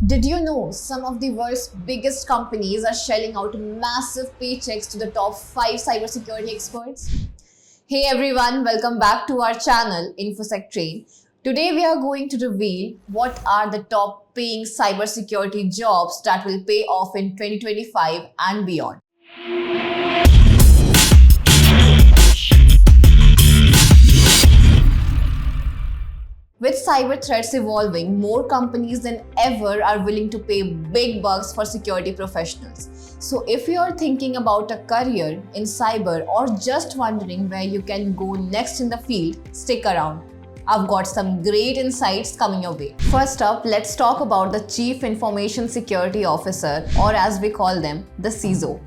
Did you know some of the world's biggest companies are shelling out massive paychecks to the top 5 cybersecurity experts? Hey everyone, welcome back to our channel InfoSec Train. Today we are going to reveal what are the top paying cybersecurity jobs that will pay off in 2025 and beyond. With cyber threats evolving, more companies than ever are willing to pay big bucks for security professionals. So if you are thinking about a career in cyber or just wondering where you can go next in the field, stick around. I've got some great insights coming your way. First up, let's talk about the Chief Information Security Officer, or as we call them, the CISO.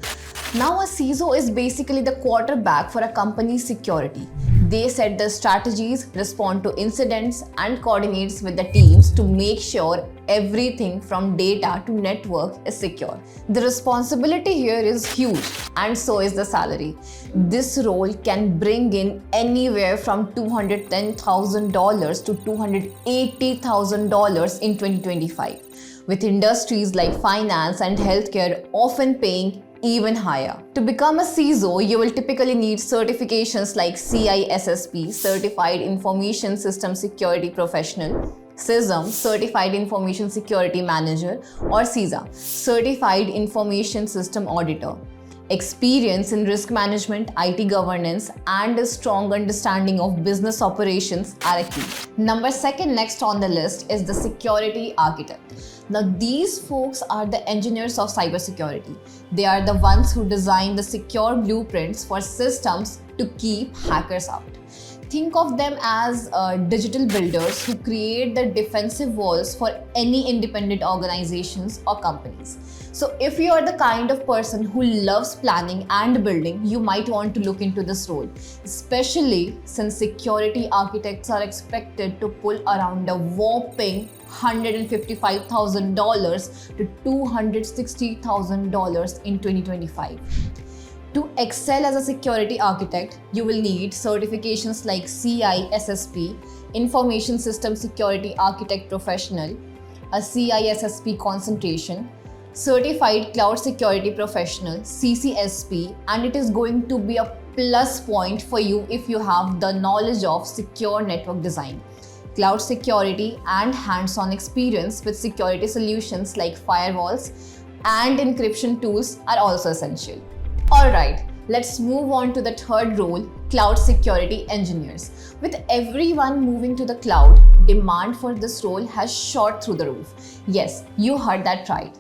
Now, a CISO is basically the quarterback for a company's security. They set the strategies, respond to incidents, and coordinates with the teams to make sure everything from data to network is secure. The responsibility here is huge, and so is the salary. This role can bring in anywhere from $210,000 to $280,000 in 2025, with industries like finance and healthcare often paying even higher. To become a CISO, you will typically need certifications like CISSP, Certified Information System Security Professional, CISM, Certified Information Security Manager, or CISA, Certified Information System Auditor. Experience in risk management, IT governance, and a strong understanding of business operations are a key. Next on the list is the security architect. Now, these folks are the engineers of cybersecurity. They are the ones who design the secure blueprints for systems to keep hackers out. Think of them as digital builders who create the defensive walls for any independent organizations or companies. So if you are the kind of person who loves planning and building, you might want to look into this role, especially since security architects are expected to pull around a whopping $155,000 to $260,000 in 2025. To excel as a security architect, you will need certifications like CISSP, Information System Security Architect Professional, a CISSP concentration, Certified Cloud Security Professional, CCSP, and it is going to be a plus point for you if you have the knowledge of secure network design, cloud security, and hands-on experience with security solutions like firewalls and encryption tools are also essential. Alright, let's move on to the third role, cloud security engineers. With everyone moving to the cloud, demand for this role has shot through the roof. Yes, you heard that right.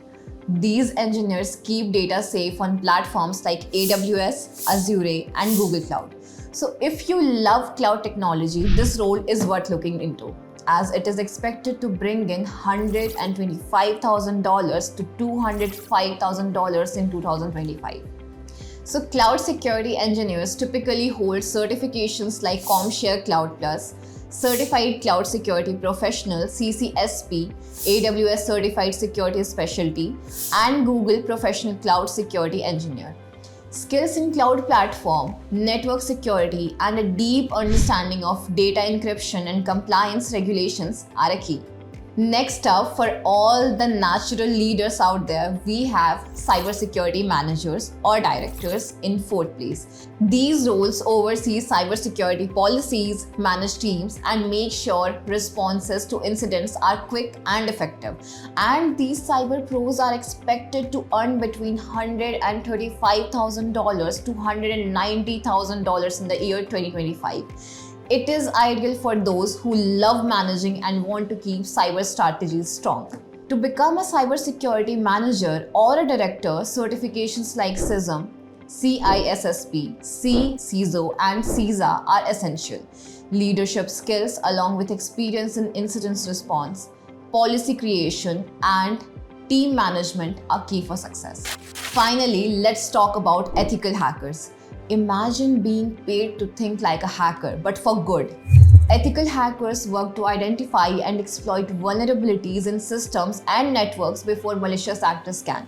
These engineers keep data safe on platforms like AWS, Azure, and Google Cloud. So if you love cloud technology, this role is worth looking into, as it is expected to bring in $125,000 to $205,000 in 2025. So cloud security engineers typically hold certifications like CommShare Cloud Plus, Certified Cloud Security Professional CCSP, AWS Certified Security Specialty, and Google Professional Cloud Security Engineer. Skills in cloud platform, network security, and a deep understanding of data encryption and compliance regulations are a key. Next up, for all the natural leaders out there, we have cybersecurity managers or directors in fourth place. These roles oversee cybersecurity policies, manage teams, and make sure responses to incidents are quick and effective. And these cyber pros are expected to earn between $135,000 to $190,000 in the year 2025. It is ideal for those who love managing and want to keep cyber strategies strong. To become a cybersecurity manager or a director, certifications like CISM, CISSP, CISO, and CISA are essential. Leadership skills along with experience in incident response, policy creation, and team management are key for success. Finally, let's talk about ethical hackers. Imagine being paid to think like a hacker, but for good. Ethical hackers work to identify and exploit vulnerabilities in systems and networks before malicious actors can.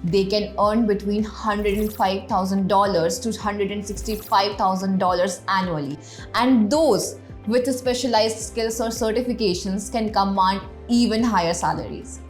They can earn between $105,000 to $165,000 annually, and those with specialized skills or certifications can command even higher salaries.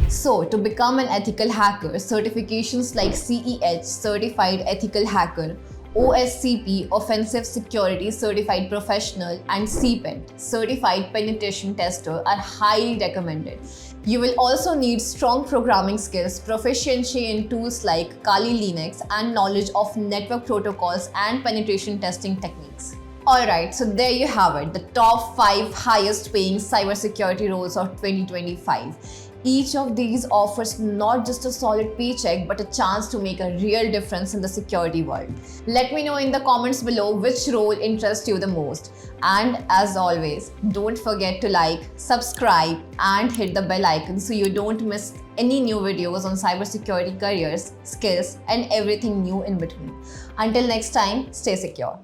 So, to become an ethical hacker, certifications like CEH, Certified Ethical Hacker, OSCP, Offensive Security Certified Professional, and CPENT, Certified Penetration Tester, are highly recommended. You will also need strong programming skills, proficiency in tools like Kali Linux, and knowledge of network protocols and penetration testing techniques. Alright, so there you have it, the top 5 highest paying cybersecurity roles of 2025. Each of these offers not just a solid paycheck but a chance to make a real difference in the security world. Let me know in the comments below which role interests you the most. And as always, don't forget to like, subscribe, and hit the bell icon so you don't miss any new videos on cybersecurity careers, skills, and everything new in between. Until next time, stay secure.